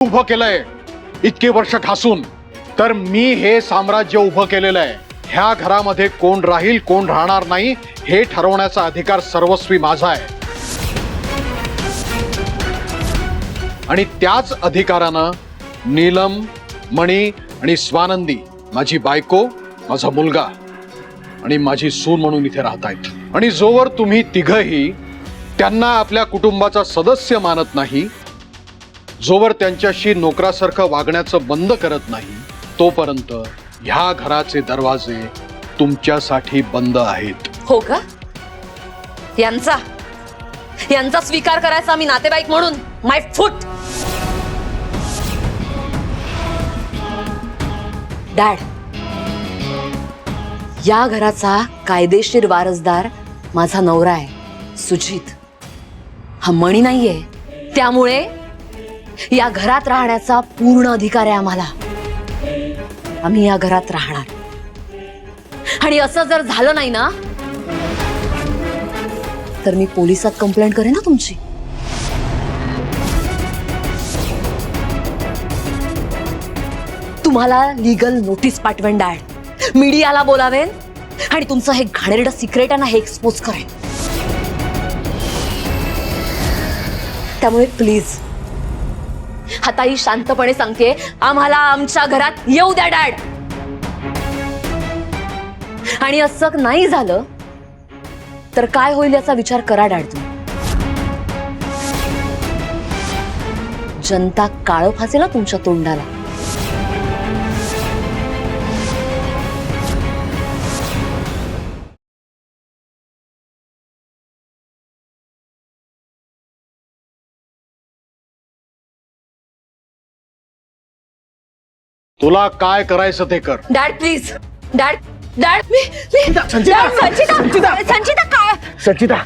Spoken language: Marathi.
उभं केलंय इतके वर्ष ठासून, तर मी हे साम्राज्य उभं केलेलं आहे. ह्या घरामध्ये कोण राहील कोण राहणार नाही हे ठरवण्याचा अधिकार सर्वस्वी माझा आहे. आणि त्याच अधिकारानं नीलम, मणी आणि स्वानंदी माझी बायको, माझा मुलगा आणि माझी सून म्हणून इथे राहतायत. आणि जोवर तुम्ही तिघही त्यांना आपल्या कुटुंबाचा सदस्य मानत नाही, जोवर त्यांच्याशी नोकरासारखं वागण्याचं बंद करत नाही, तोपर्यंत ह्या घराचे दरवाजे तुमच्यासाठी बंद आहेत. हो का? यांचा स्वीकार करायचा मी नातेवाईक म्हणून. माय फूट. डॅड, या घराचा कायदेशीर वारसदार माझा नवरा आहे, सुजित. हा मणी नाहीये. त्यामुळे या घरात राहण्याचा पूर्ण अधिकार आहे आम्हाला. आम्ही या घरात राहणार. आणि असं जर झालं नाही ना, तर मी पोलिसात कंप्लेंट करेन ना तुमची. तुम्हाला लीगल नोटीस पाठवेन डॅड. मीडियाला बोलावेन आणि तुमचं हे घाणेरडं सिक्रेट आहे ना, हे एक्सपोज करेन. त्यामुळे प्लीज आताही शांतपणे सांगते, आम्हाला आमच्या घरात येऊ द्या डॅड. आणि असं नाही झालं तर काय होईल याचा विचार करा डॅड. तुम्ही जनता काळं फासेल तुमच्या तोंडाला. तुला काय करायचं ते कर. Dad please. डॅड डॅड मी संचिता, संचिता काय? संचिता